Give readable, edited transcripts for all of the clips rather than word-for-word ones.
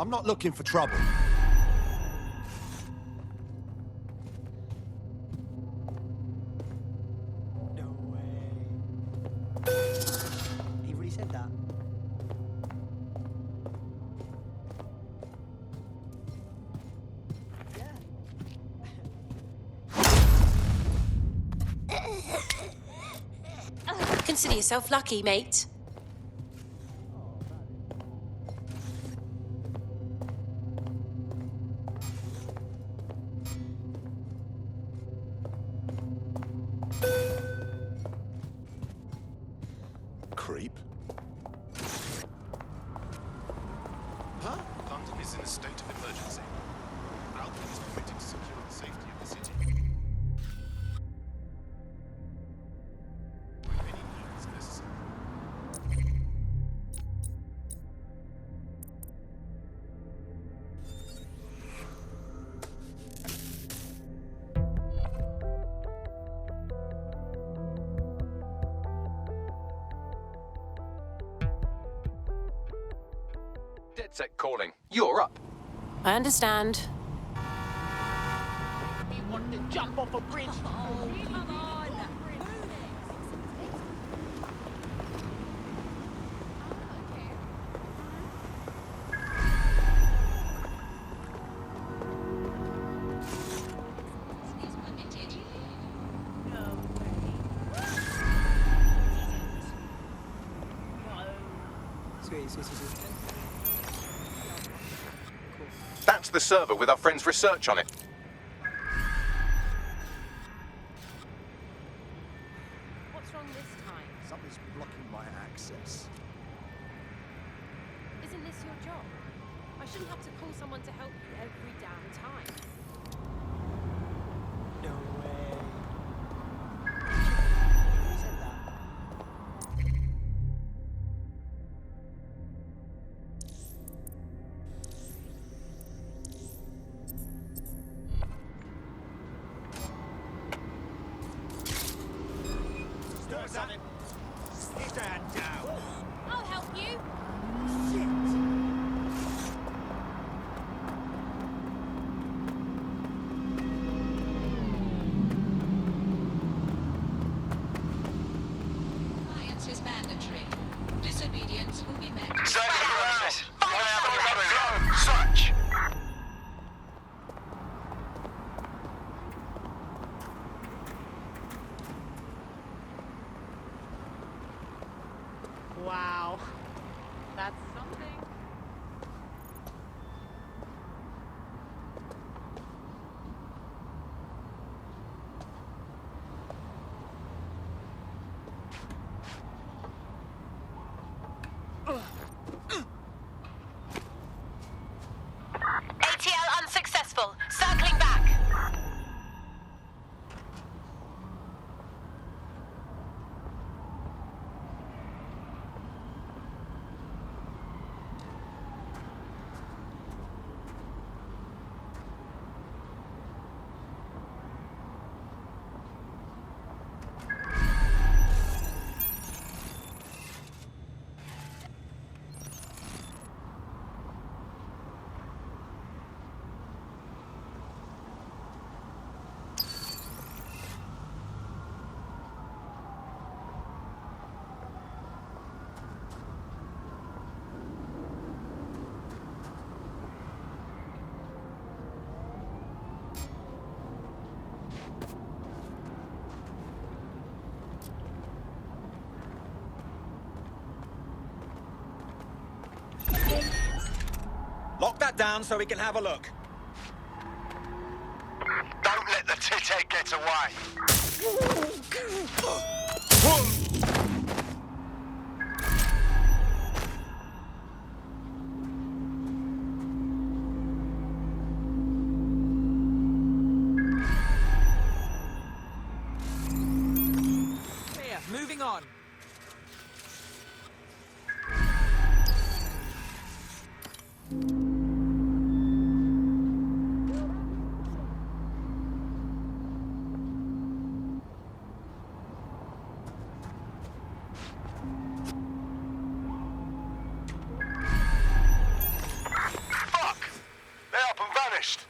I'm not looking for trouble. No way. He really said that? Consider yourself lucky, mate. Creep. Huh? London is in a state of emergency. Alvin is permitted to secure the safety of the city. By any means necessary. DedSec calling. You're up. I understand. He wanted to jump off a bridge. Oh, come on. Sweet, sweet, sweet, sweet. That's the server with our friend's research on it. What's wrong this time? Something's blocking my access. Isn't this your job? I shouldn't have to call someone to help you every damn time. No way. He really said that? Stand down. I'll help you. Compliance is mandatory. Disobedience will be met. Search! Wow. That's something. ATL unsuccessful. Circling back. Lock that down so we can have a look. Don't let the tithead get away. Clear, moving on. finished.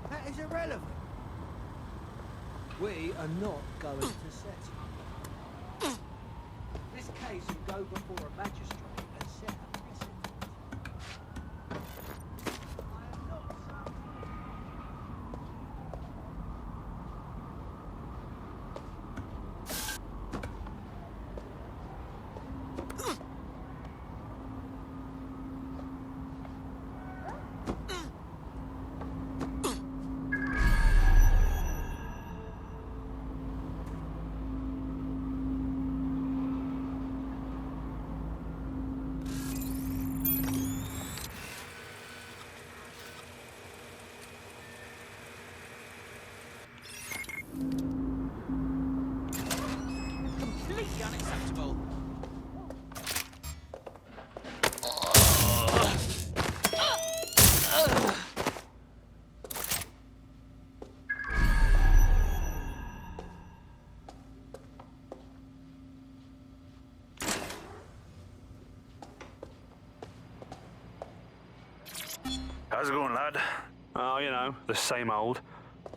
That is irrelevant. We are not going to settle. This case will go before a magistrate and set a precedent. I am not some... Completely unacceptable. How's it going, lad? Oh, you know, the same old.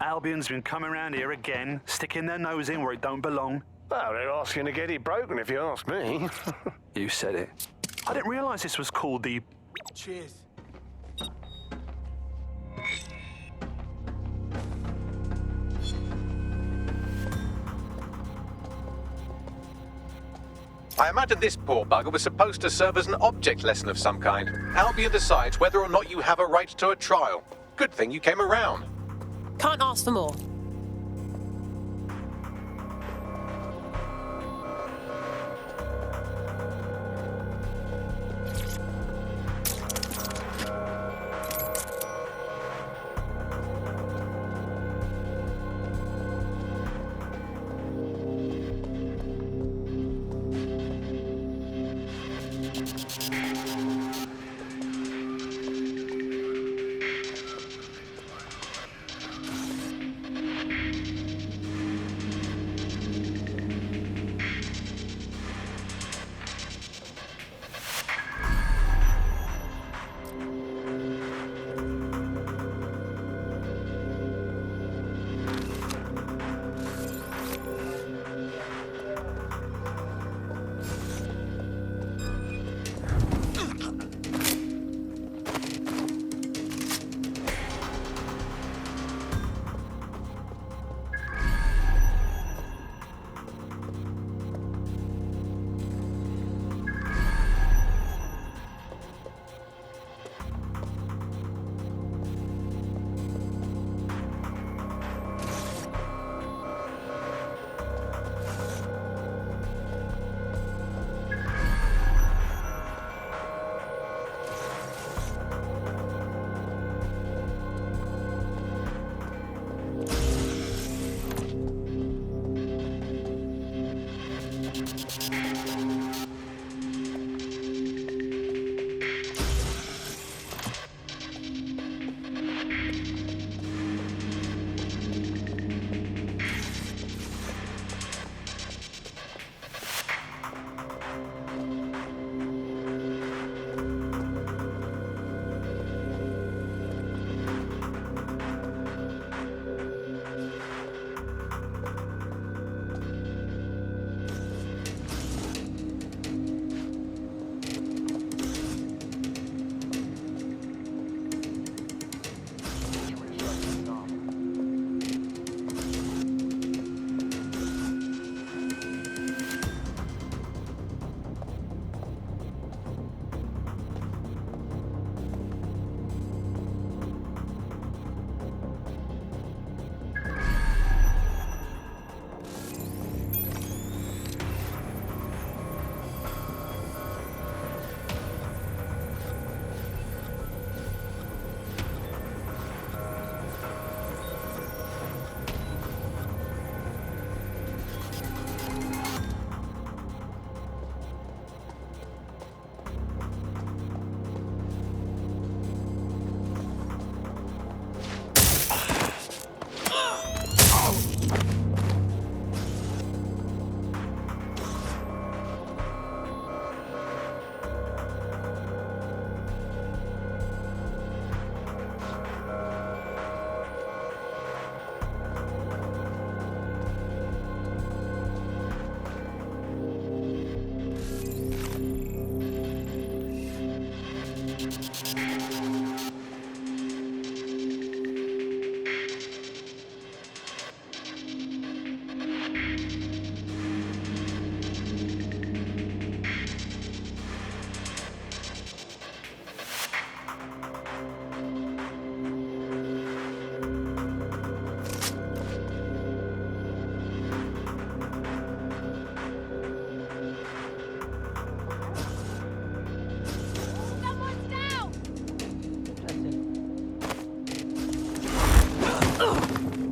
Albion's been coming around here again, sticking their nose in where it don't belong. Well, they're asking to get it broken, if you ask me. You said it. I didn't realise this was called the... Cheers. I imagine this poor bugger was supposed to serve as an object lesson of some kind. Albion decides whether or not you have a right to a trial. Good thing you came around. Can't ask for more. Someone's down! Interesting.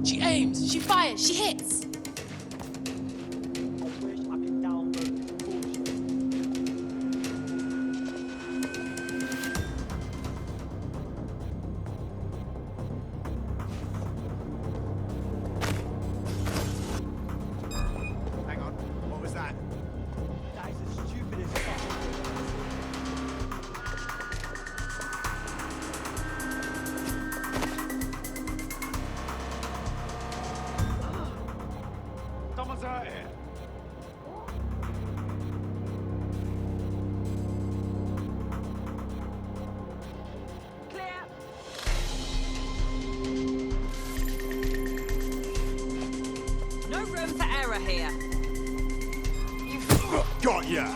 She aims, she fires, she hits. I wish I could download this bullshit. Hang on. What was that? That is the stupidest fucking thing. Someone's out here. Clear! No room for error here. Got ya!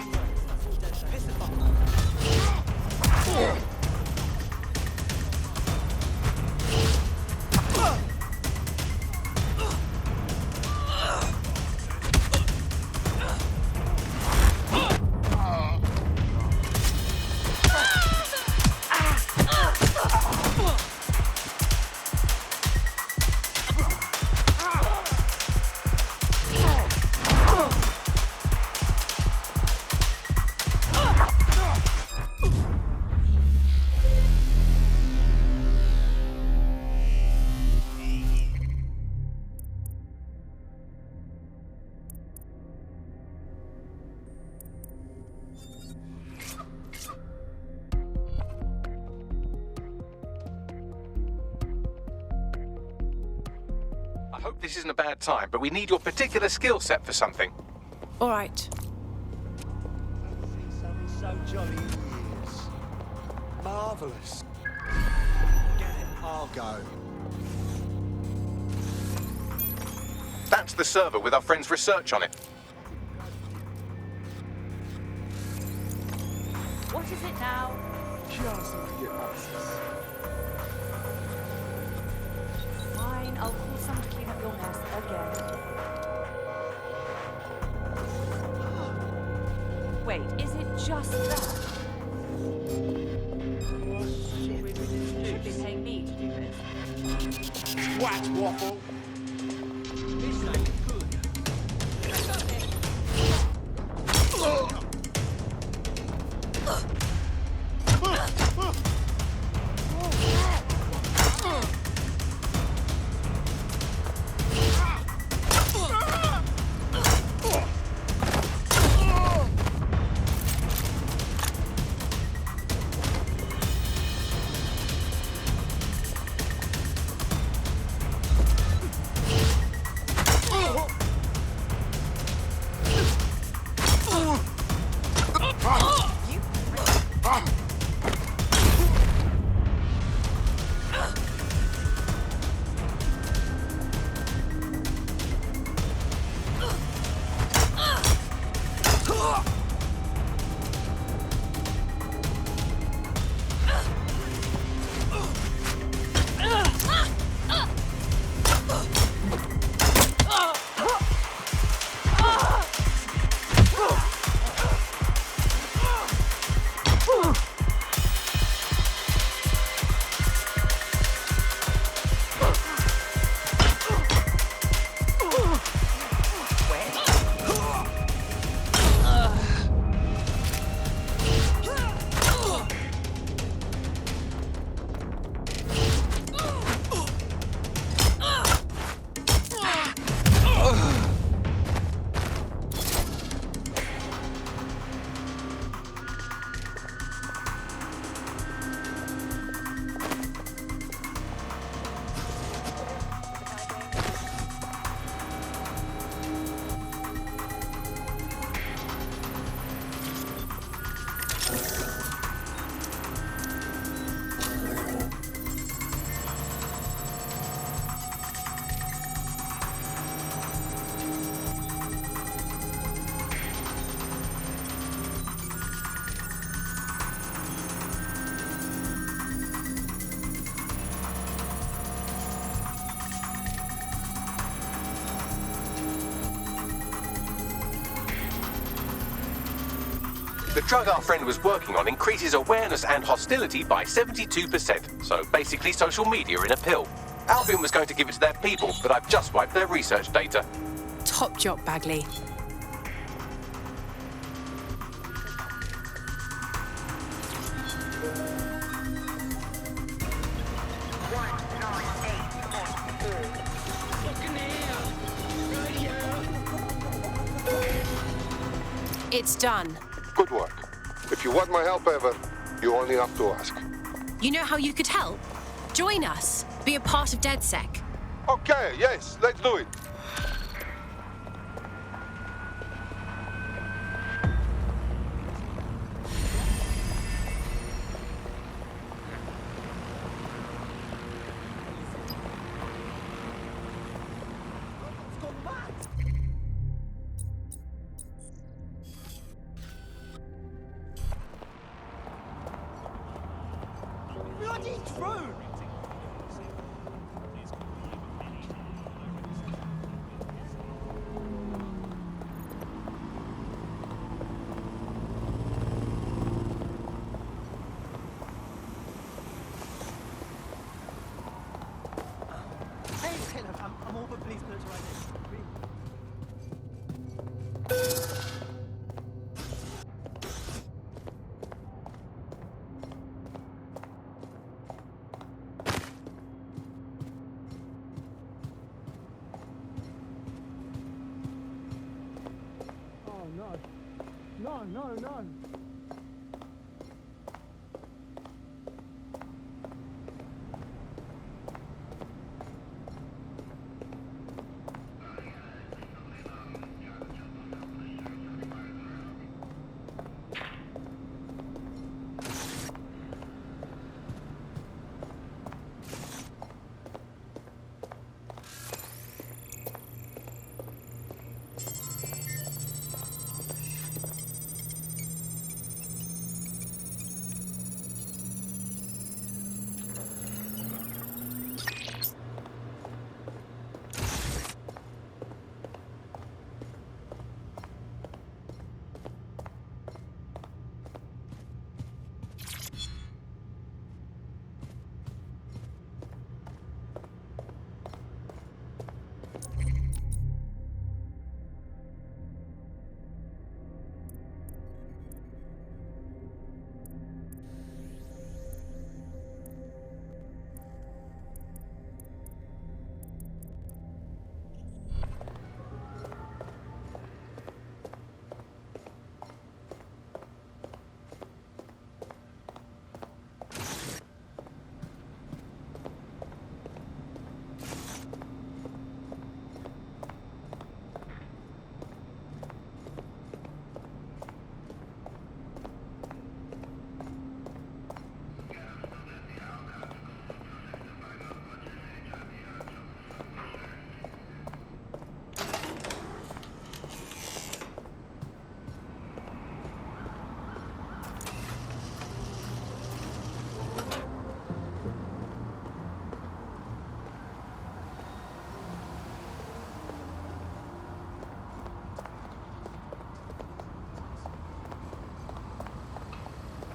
I hope this isn't a bad time, but we need your particular skill set for something. All right. I've seen something so jolly in years. Marvellous. Get it. I'll go. That's the server with our friend's research on it. What is it now? Just need to get past this. Fine, I'll call someone to clean up your mess again. Wait, is it just that? Oh shit. You should be paying me to do this. Twat waffle. This ain't good. The drug our friend was working on increases awareness and hostility by 72%. So basically social media in a pill. Albion was going to give it to their people, but I've just wiped their research data. Top job, Bagley. It's done. Good work. If you want my help ever, you only have to ask. You know how you could help? Join us. Be a part of DedSec. Okay, yes, let's do it. Bloody true! Hey, Caleb, I'm all for police militarization. Oh no. No, no, no.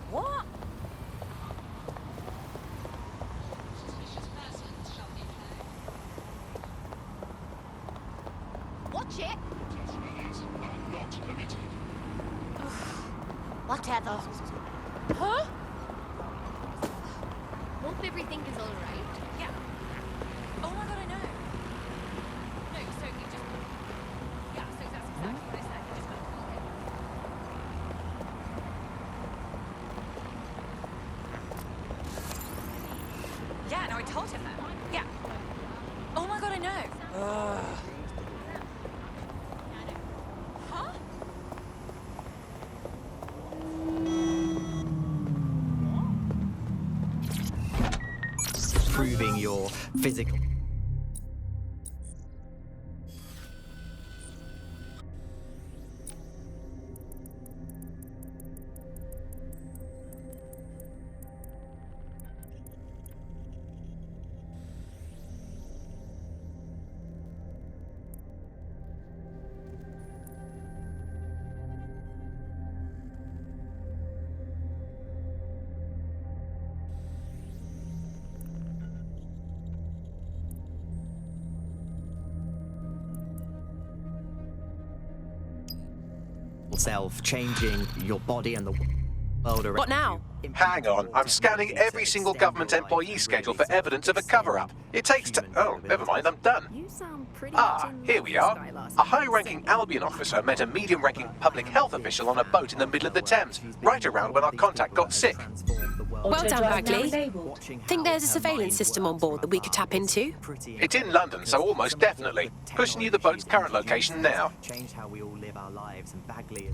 What? Suspicious persons shall be flagged. Watch it! Whatever. Huh? Hope everything is alright. Yeah. Oh my god, I know. No, so you just... Yeah, so that's exactly what I said. You just went, okay. Yeah, no, I told him that. Yeah. Oh my god, I know. Huh? Proving your physical. self, changing your body and the world around. What now? Hang on, I'm scanning every single government employee schedule for evidence of a cover-up. It takes oh, never mind, I'm done. You sound pretty Here we are. A high-ranking Albion officer met a medium-ranking public health official on a boat in the middle of the Thames, right around when our contact got sick. Well done, Bagley. Think there's a surveillance system on board that we could tap into? It's in London, so almost definitely. Pushing you the boat's current location now. Change how we all live our lives, and Bagley.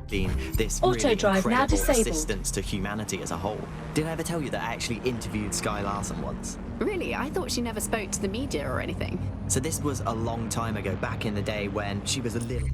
Been this really incredible assistance to humanity as a whole. Did I ever tell you that I actually interviewed Sky Larson once? Really? I thought she never spoke to the media or anything. So this was a long time ago, back in the day when she was a little...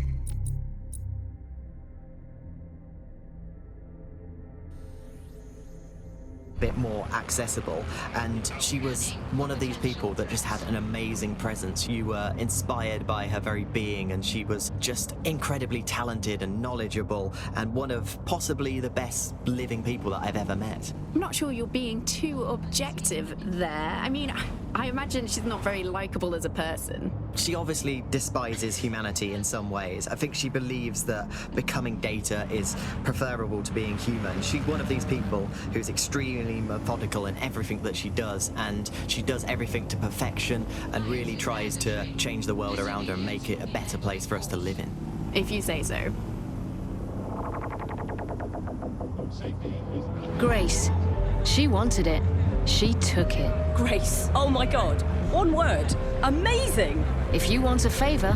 bit more accessible, and she was one of these people that just had an amazing presence. You were inspired by her very being, and she was just incredibly talented and knowledgeable, and one of possibly the best living people that I've ever met. I'm not sure you're being too objective there. I mean, I imagine she's not very likable as a person. She obviously despises humanity in some ways. I think she believes that becoming data is preferable to being human. She's one of these people who's extremely methodical in everything that she does, and she does everything to perfection and really tries to change the world around her and make it a better place for us to live in. If you say so. Grace. She wanted it. She took it. Grace. Oh my god. One word. Amazing. If you want a favor,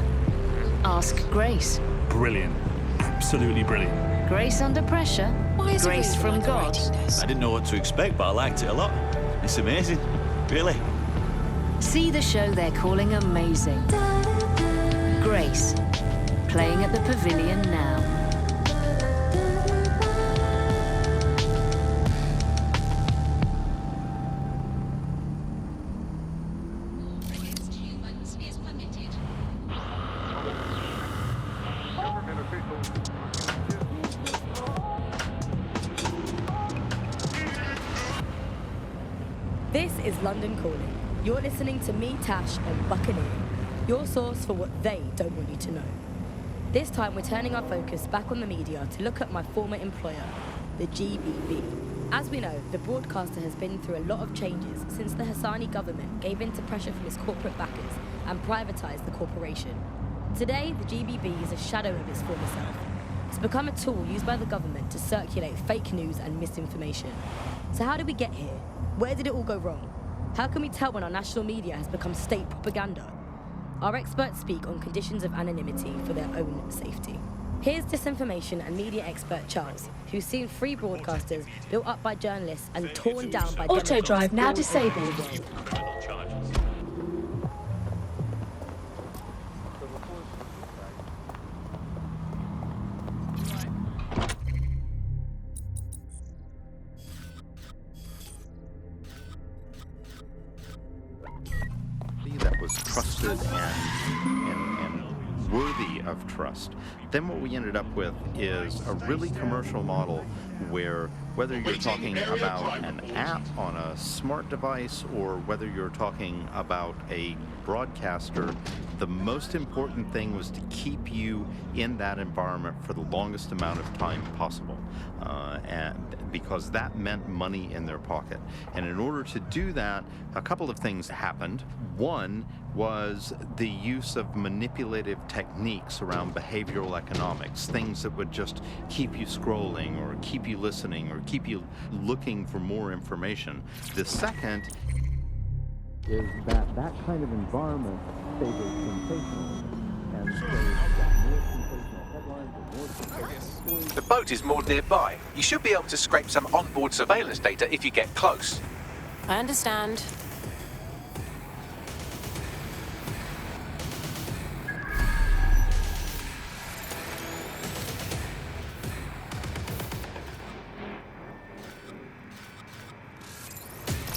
ask Grace. Brilliant. Absolutely brilliant. Grace under pressure. Why is Grace from God. I didn't know what to expect, but I liked it a lot. It's amazing. Really. See the show they're calling Amazing. Grace. Playing at the Pavilion now. This is London Calling. You're listening to me, Tash, on Buccaneer, your source for what they don't want you to know. This time we're turning our focus back on the media to look at my former employer, the GBB. As we know, the broadcaster has been through a lot of changes since the Hassani government gave in to pressure from its corporate backers and privatised the corporation. Today, the GBB is a shadow of its former self. It's become a tool used by the government to circulate fake news and misinformation. So how did we get here? Where did it all go wrong? How can we tell when our national media has become state propaganda? Our experts speak on conditions of anonymity for their own safety. Here's disinformation and media expert Charles, who's seen free broadcasters built up by journalists and torn down by Auto drive now disabled. That was trusted and worthy of trust. Then what we ended up with is a really commercial model where whether you're talking about an app on a smart device or whether you're talking about a broadcaster, the most important thing was to keep you in that environment for the longest amount of time possible. And because that meant money in their pocket. And in order to do that, a couple of things happened. One was the use of manipulative techniques around behavioral economics, things that would just keep you scrolling or keep you listening or keep you looking for more information. The second is that that kind of environment favors sensationalism, and so more sensational headlines or more sensational stories. The boat is moored nearby. You should be able to scrape some onboard surveillance data if you get close. I understand.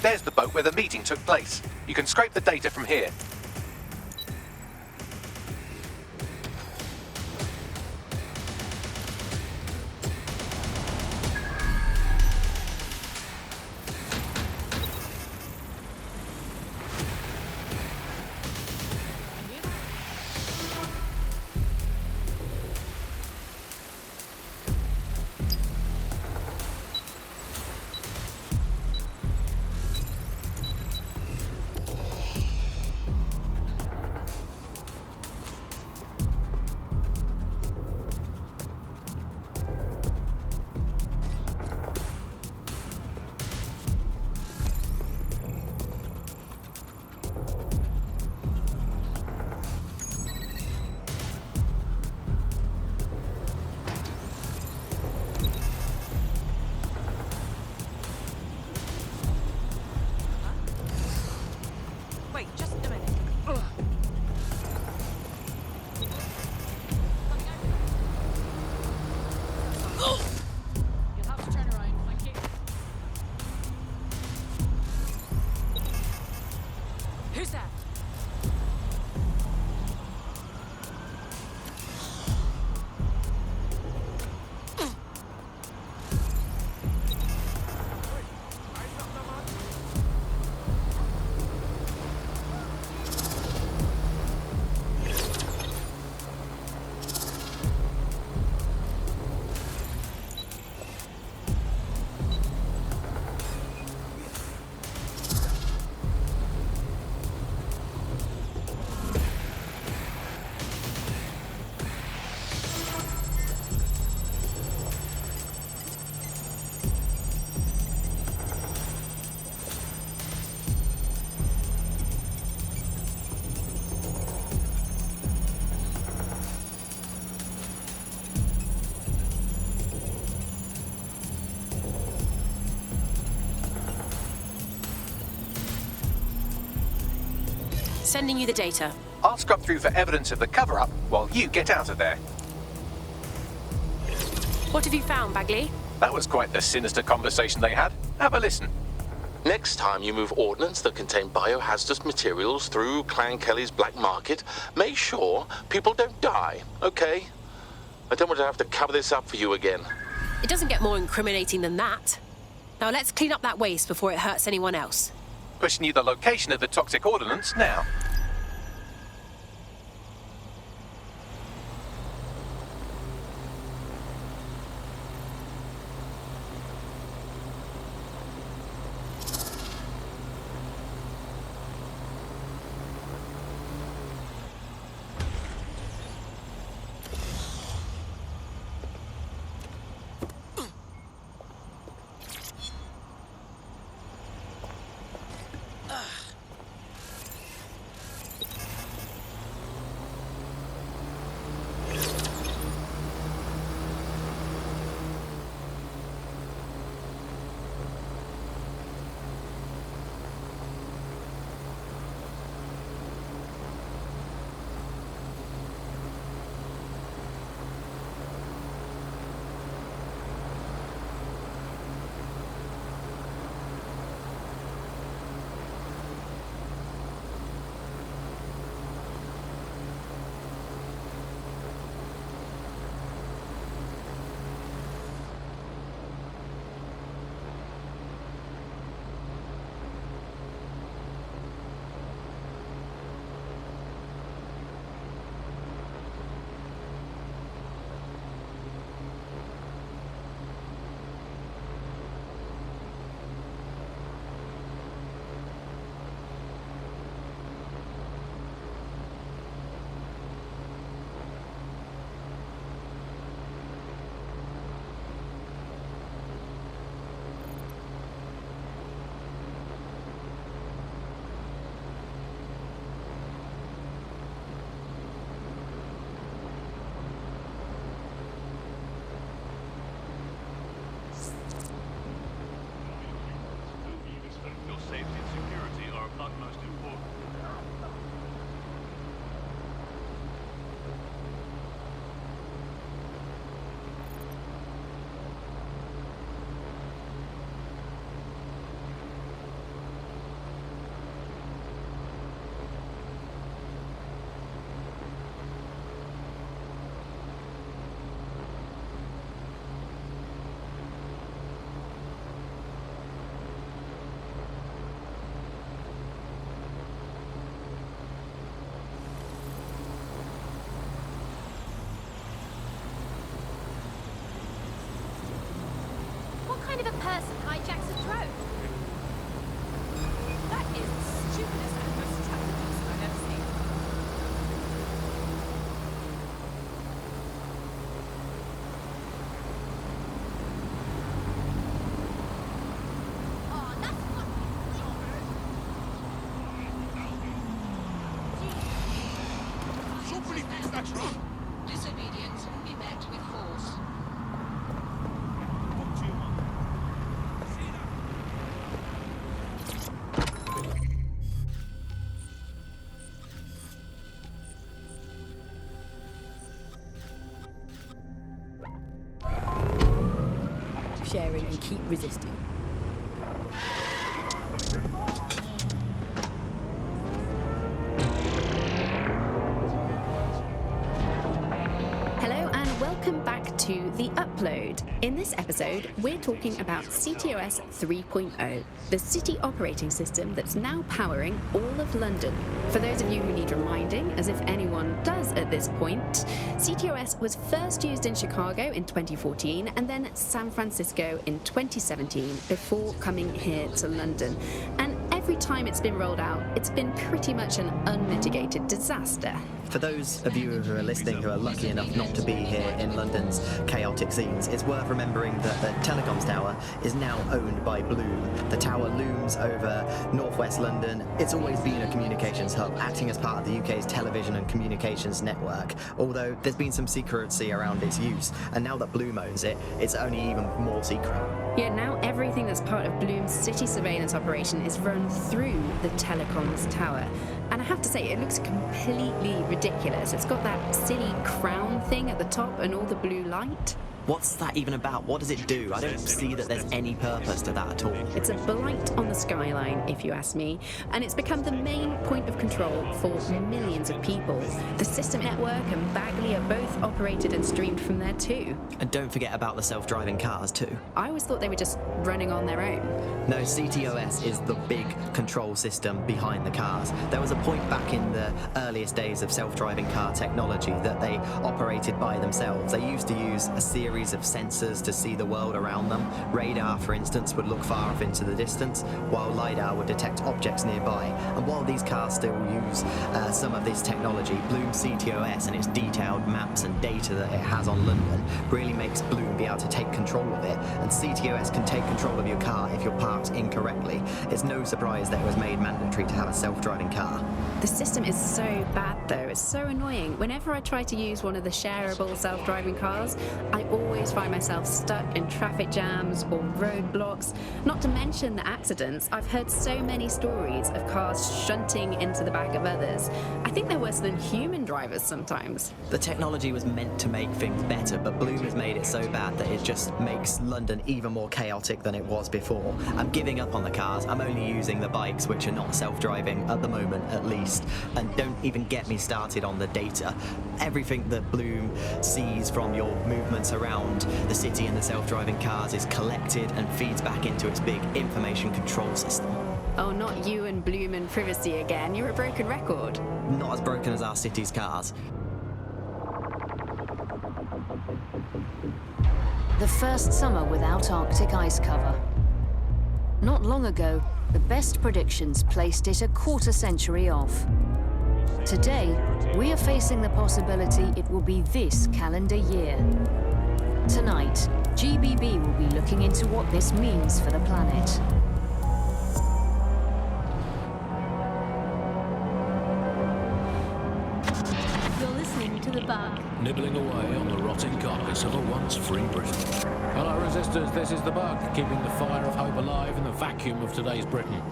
There's the boat where the meeting took place. You can scrape the data from here. Who's that? Sending you the data. I'll scrub through for evidence of the cover-up while you get out of there. What have you found, Bagley? That was quite the sinister conversation they had. Have a listen. Next time you move ordnance that contain biohazardous materials through Clan Kelly's black market, make sure people don't die, okay? I don't want to have to cover this up for you again. It doesn't get more incriminating than that. Now let's clean up that waste before it hurts anyone else. Pushing you the location of the toxic ordnance now. What kind of a person hijacks a drone? That is the stupidest and most attractive person I've ever seen. Oh, that's what... Disobedience will be met with force. Sharing and keep resisting. to The Upload. In this episode, we're talking about CTOS 3.0, the city operating system that's now powering all of London. For those of you who need reminding, as if anyone does at this point, CTOS was first used in Chicago in 2014 and then San Francisco in 2017 before coming here to London. And every time it's been rolled out, it's been pretty much an unmitigated disaster. For those of you who are listening who are lucky enough not to be here in London's chaotic scenes, it's worth remembering that the Telecoms Tower is now owned by Bloom. The tower looms over northwest London. It's always been a communications hub, acting as part of the UK's television and communications network, although there's been some secrecy around its use, and now that Bloom owns it, it's only even more secret. Yeah, now everything that's part of Bloom's city surveillance operation is run through the Telecoms Tower. And I have to say, it looks completely ridiculous. It's got that silly crown thing at the top and all the blue light. What's that even about? What does it do? I don't see that there's any purpose to that at all. It's a blight on the skyline, if you ask me, and it's become the main point of control for millions of people. The System Network and Bagley are both operated and streamed from there too. And don't forget about the self-driving cars too. I always thought they were just running on their own. No, CTOS is the big control system behind the cars. There was a point back in the earliest days of self-driving car technology that they operated by themselves. They used to use a series of sensors to see the world around them. Radar, for instance, would look far off into the distance, while LiDAR would detect objects nearby. And while these cars still use some of this technology, Bloom CTOS and its detailed maps and data that it has on London really makes Bloom be able to take control of it. And CTOS can take control of your car if you're parked incorrectly. It's no surprise that it was made mandatory to have a self-driving car. The system is so bad though, it's so annoying. Whenever I try to use one of the shareable self-driving cars, I always find myself stuck in traffic jams or roadblocks. Not to mention the accidents. I've heard so many stories of cars shunting into the back of others. I think they're worse than human drivers sometimes. The technology was meant to make things better, but Bloom has made it so bad that it just makes London even more chaotic than it was before. I'm giving up on the cars. I'm only using the bikes, which are not self-driving at the moment at least. And don't even get me started on the data. Everything that Bloom sees from your movements around the city and the self-driving cars is collected and feeds back into its big information control system. Oh, not you and Bloom and privacy again. You're a broken record. Not as broken as our city's cars. The first summer without Arctic ice cover. Not long ago, the best predictions placed it a quarter century off. Today, we are facing the possibility it will be this calendar year. Tonight, GBB will be looking into what this means for the planet. You're listening to The Bug. Nibbling away on the rotting carcass of a once free Britain. Hello, resistors, this is The Bug, keeping the fire of hope alive in the vacuum of today's Britain.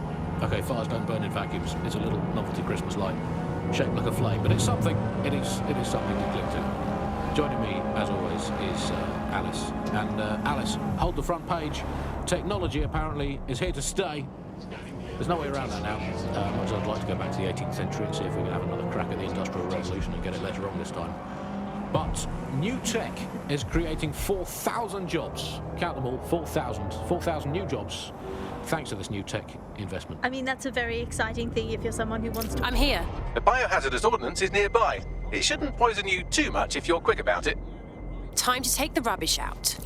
Okay, fires don't burn in vacuums. It's a little novelty Christmas light, shaped like a flame, but it's something. It is something to cling to. Joining me, as always, is Alice. And Alice, hold the front page. Technology apparently is here to stay. There's no way around that now. Much as I'd like to go back to the 18th century and see if we can have another crack at the Industrial Revolution and get it later on this time. But new tech is creating 4,000 jobs. Count them all, 4,000 new jobs, thanks to this new tech investment. I mean, that's a very exciting thing if you're someone who wants to... I'm here. The biohazardous ordnance is nearby. It shouldn't poison you too much if you're quick about it. Time to take the rubbish out.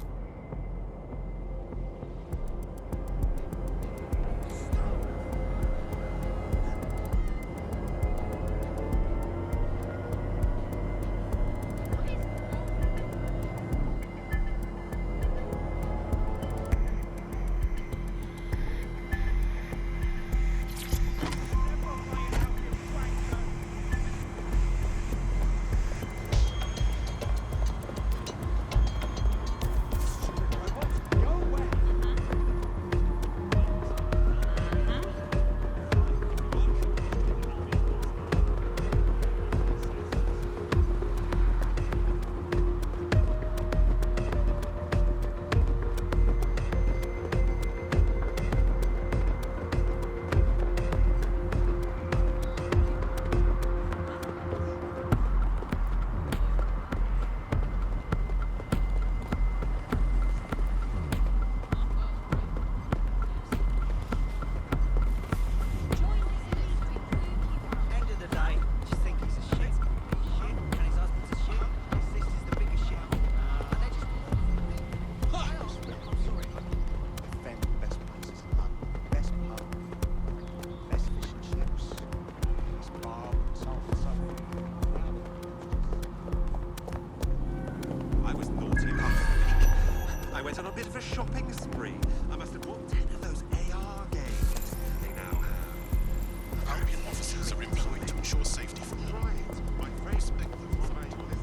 shopping spree. I must have bought 10 of those AR games. They now have. Albion officers are employed to ensure safety for all. I respect the right to this.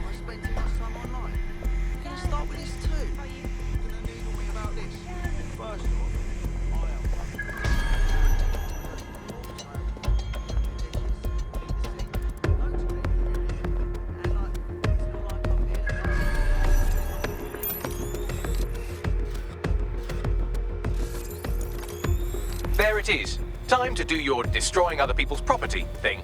I spend too much time online. Can you start with this too? You're gonna needle me about this. First off, There it is. Time to do your destroying other people's property thing.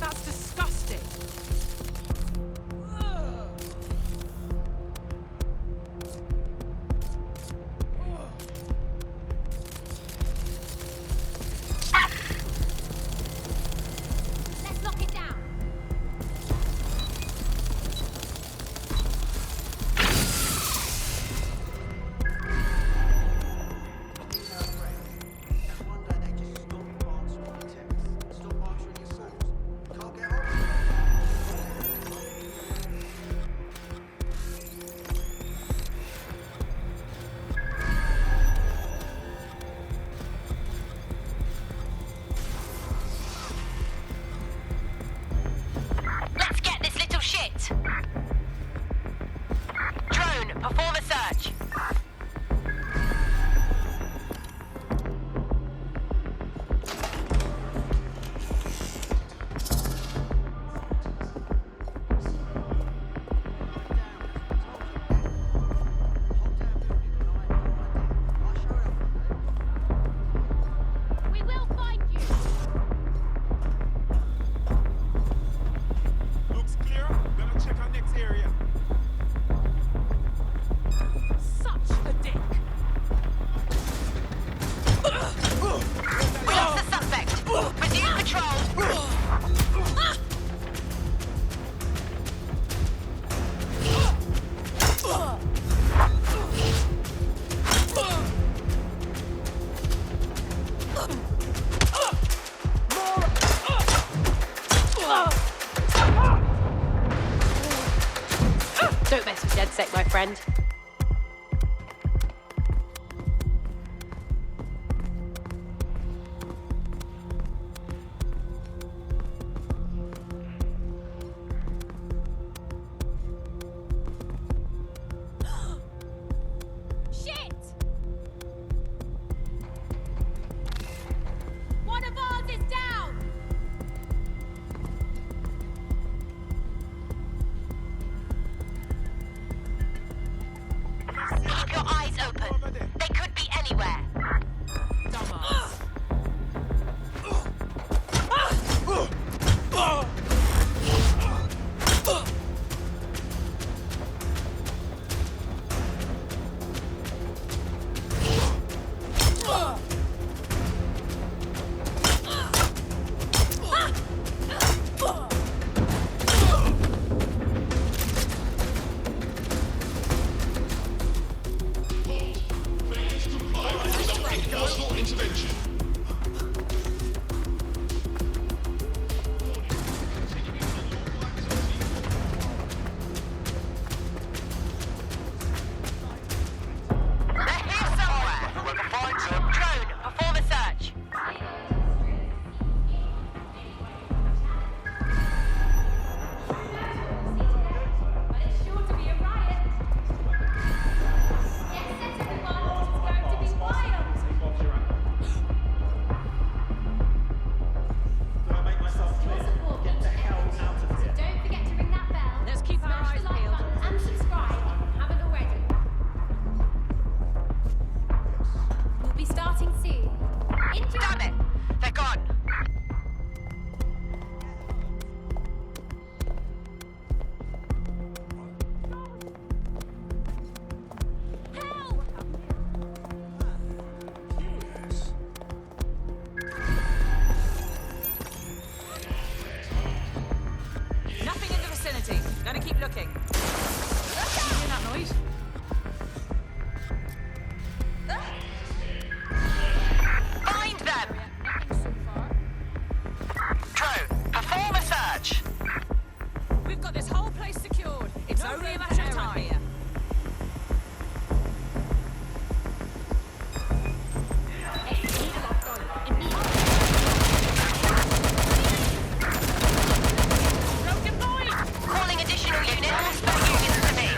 That's disgusting. Let's lock it down. Let's get this little shit! Drone, perform a search. We will find you. looks clear. Gonna check our next area. Such a dick. We lost the suspect. Resume patrol. Don't mess with DedSec, my friend. Shit! One of ours is down! Keep looking. You hear that noise? Find them! Drone, perform a search! We've got this whole place secured. It's only a matter of time. Here. Calling additional units. Spare units to me.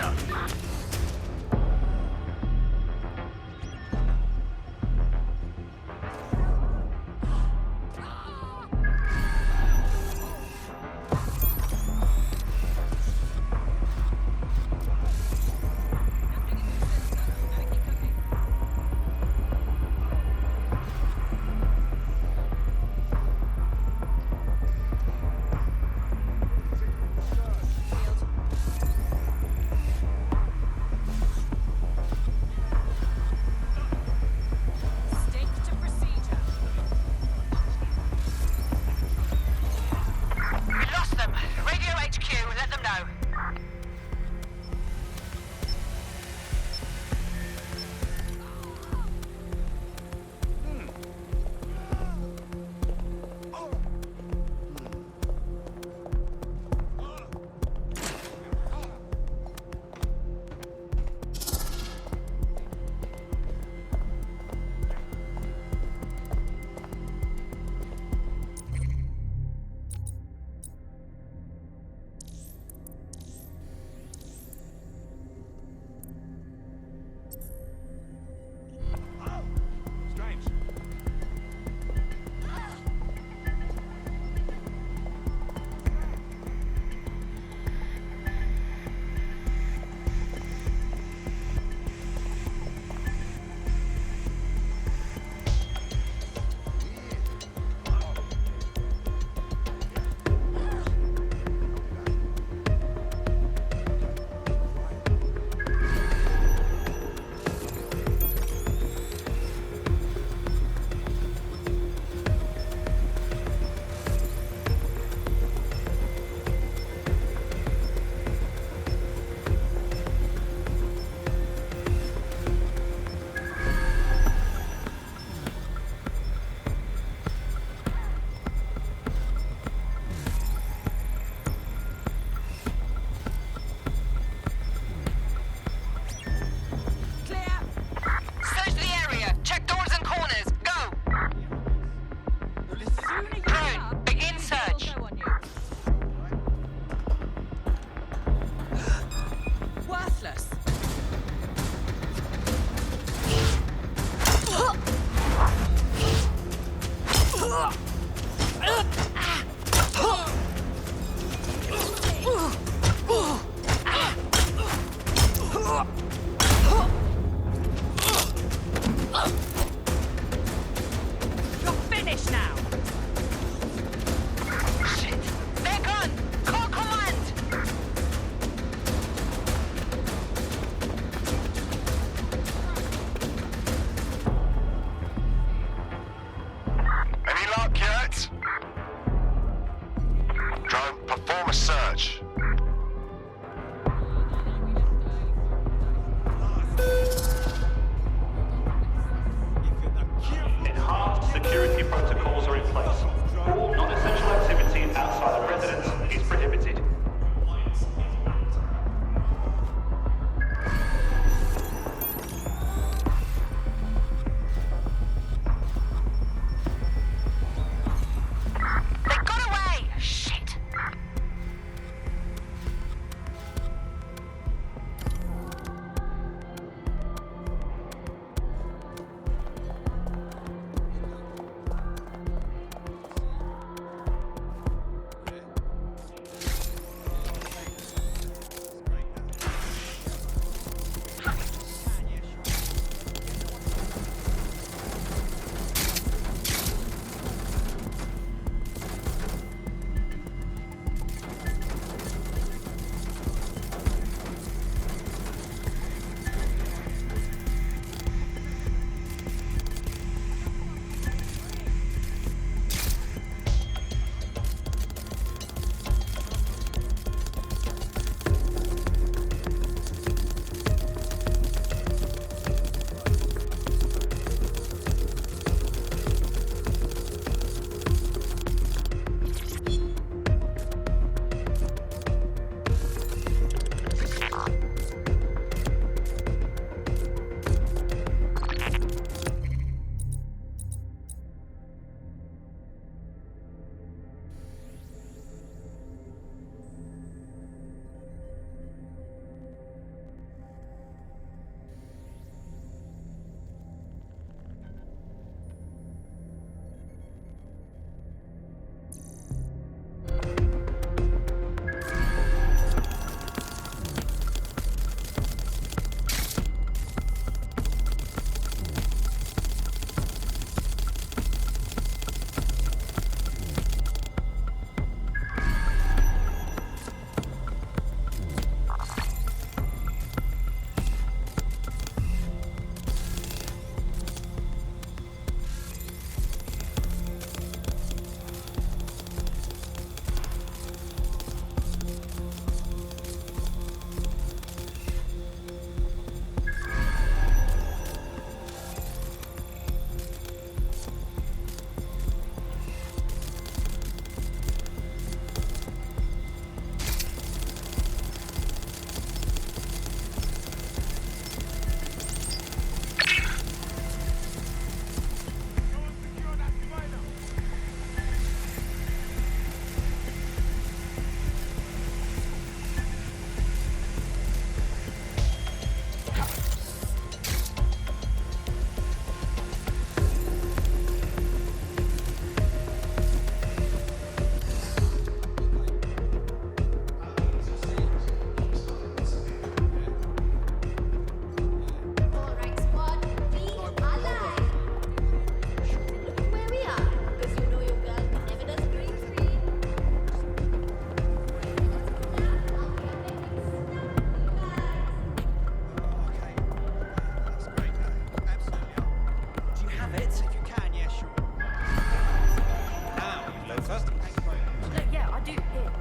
Yeah, I do. Here.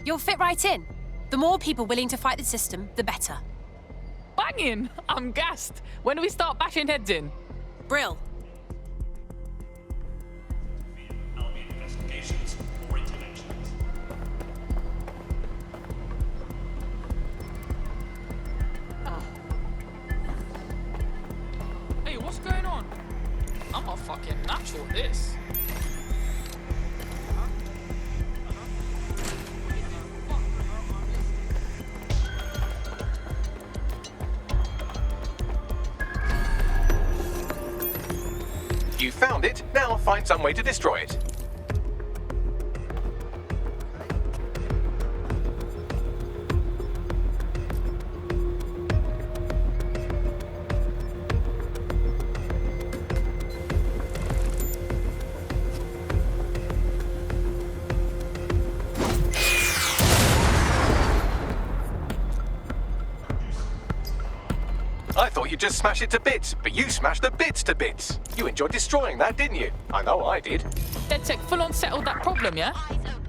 You'll fit right in. The more people willing to fight the system, the better. Banging! I'm gassed. When do we start bashing heads in? Brill. Investigations or interventions. Hey, what's going on? I'm a fucking natural at this. You found it, now find some way to destroy it. I thought you'd just smash it to bits, but you smashed the bits to bits. You enjoyed destroying that, didn't you? I know I did. DedSec full on settled that problem, yeah?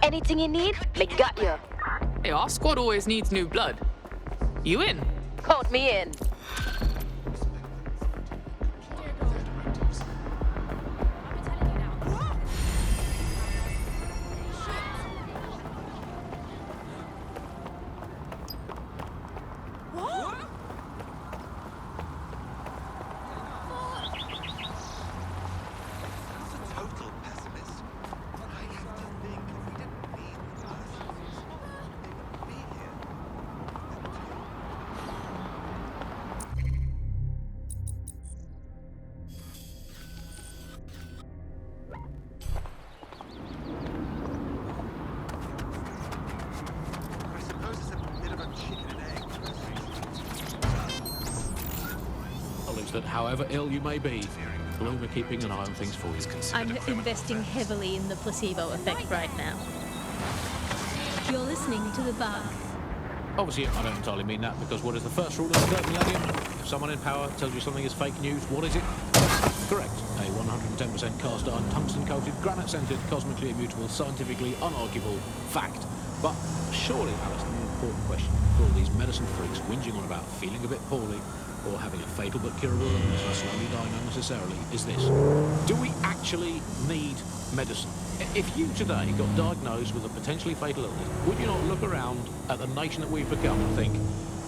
Anything you need, we got you. Hey, our squad always needs new blood. You in? Count me in. That however ill you may be, Bloom are keeping an eye on things for you. I'm investing heavily in the placebo effect right now. You're listening to The Bug. Obviously, I don't entirely mean that, because what is the first rule of the third millennium? If someone in power tells you something is fake news, what is it? Correct. A 110% cast iron, tungsten-coated, granite-scented, cosmically immutable, scientifically unarguable fact. But surely, Alice, the more important question for all these medicine freaks whinging on about feeling a bit poorly, or having a fatal but curable illness and slowly dying unnecessarily, is this. Do we actually need medicine? If you today got diagnosed with a potentially fatal illness, would you not look around at the nation that we've become and think,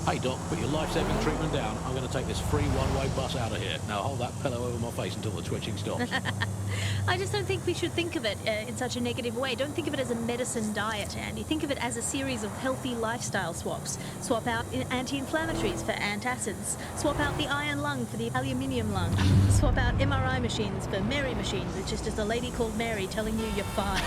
Hey Doc, put your life-saving treatment down. I'm going to take this free one-way bus out of here. Now hold that pillow over my face until the twitching stops. I just don't think we should think of it in such a negative way. Don't think of it as a medicine diet, Andy. Think of it as a series of healthy lifestyle swaps. Swap out anti-inflammatories for antacids. Swap out the iron lung for the aluminium lung. Swap out MRI machines for Mary machines, which is just a lady called Mary telling you you're fine.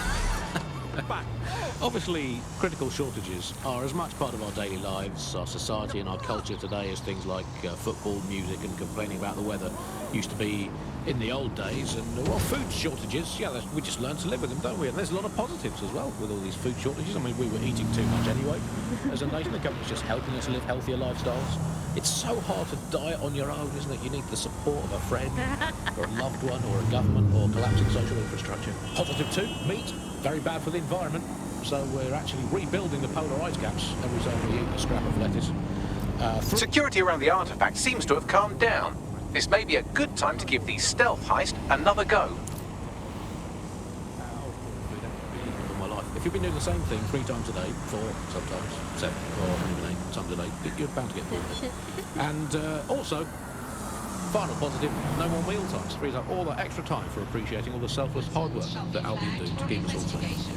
Obviously, critical shortages are as much part of our daily lives, our society and our culture today as things like football, music and complaining about the weather used to be in the old days. And, well, food shortages, yeah, we just learn to live with them, don't we? And there's a lot of positives as well with all these food shortages. I mean, we were eating too much anyway. As a nation, the government's just helping us live healthier lifestyles. It's so hard to diet on your own, isn't it? You need the support of a friend or a loved one or a government or collapsing social infrastructure. Positive too, meat, very bad for the environment. So we're actually rebuilding the polar ice caps every time we eat a scrap of lettuce. Security around the artifact seems to have calmed down. This may be a good time to give the stealth heist another go. If you've been doing the same thing 3 times a day, 4 sometimes, 7 or even 8 times a day, you're bound to get bored. And also, final positive, no more meal times. Frees up all that extra time for appreciating all the selfless hard work that Albion do to keep us all safe.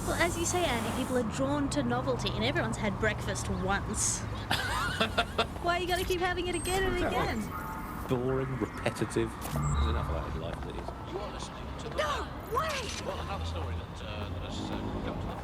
Well, as you say, Andy, people are drawn to novelty, and everyone's had breakfast once. Why you gotta keep having it again and again? Boring, repetitive. There's enough of that in life, please. You are listening to the... No, wait! Well, another story that has come to